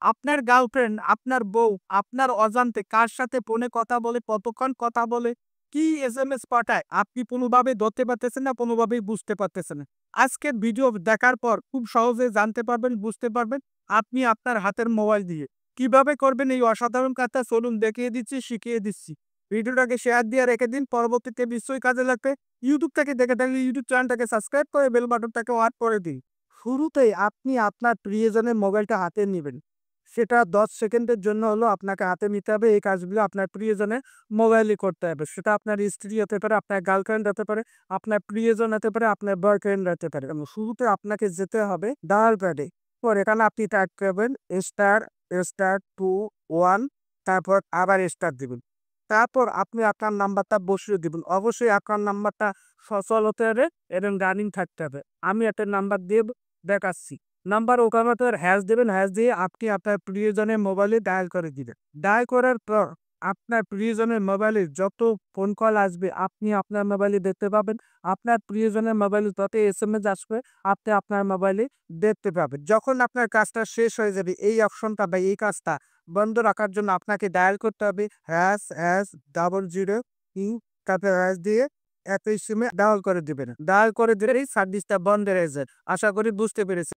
আপনার গার্লফ্রেন্ড, আপনার বউ, আপনার অজান্তে কার সাথে ফোনে কথা বলে, কতক্ষণ কথা বলে, কি এসএমএস পাঠায়, আপনি কোনোভাবেই ধরতে পারতেছেন না, কোনোভাবেই বুঝতে পারতেছেন না। আজকের ভিডিও দেখার পর খুব সহজে জানতে পারবেন, বুঝতে পারবেন আপনি আপনার হাতের মোবাইল দিয়ে কিভাবে করবেন এই অসাধারণ কাজটা চলুন দেখিয়ে দিচ্ছি, শিখিয়ে দিচ্ছি। ভিডিওটাকে শেয়ার দিয়ে রেখে দিন, পরবর্তীতে নিশ্চয়ই কাজে লাগবে। ইউটিউব থেকে দেখে থাকলে ইউটিউব চ্যানেলটাকে সাবস্ক্রাইব করে বেল বাটনটাকে অন করে দিন। শুরুতেই আপনি আপনার প্রিয়জনের মোবাইলটা হাতে নিবেন। সেটা ১০ সেকেন্ডের জন্য হলেও আপনাকে হাতে নিতে হবে। এই কাজগুলো আপনার প্রিয়জনের মোবাইলে করতে হবে। সেটা আপনার স্ত্রী হতে পারে, আপনার গার্লফ্রেন্ড হতে পারে, আপনার প্রিয়জন হতে পারে, আপনার বয়ফ্রেন্ড হতে পারে। এবং শুরুতে আপনাকে যেতে হবে ডায়াল প্যাডে। পরে এখানে আপনি টাইপ করবেন স্টার, স্টার 21, তারপর আবার স্টার দিবেন। তারপর আপনি আপনার নাম্বারটা বসিয়ে দিবেন। অবশ্যই আপনার নাম্বারটা সচল হতে হবে এবং রানিং থাকতে হবে। আমি একটা নাম্বার দিয়ে দেখাচ্ছি। নাম্বার ওখানে তো হ্যাশ দেবেন, হ্যাশ দিয়ে আপনি আপনার প্রিয়জনের মোবাইলে ডায়াল করে দিবেন। ডায়াল করার পর আপনার প্রিয়জনের মোবাইলে যত ফোন কল আসবে আপনি আপনার মোবাইলে দেখতে পাবেন। আপনার প্রিয়জনের মোবাইলে যত এসএমএস আসবে আপনি আপনার মোবাইলে দেখতে পাবেন। যখন আপনার কাজটা শেষ হয়ে যাবে এই অপশনটা বা এই কাজটা বন্ধ রাখার জন্য আপনাকে ডায়াল করতে হবে হ্যাশ, হ্যাশ, 00 তারপরে হ্যাশ দিয়ে একই সিমে ডায়াল করে দিবেন। ডায়াল করে দিলেই সার্ভিসটা বন্ধ হয়ে যায়। আশা করি বুঝতে পেরেছেন।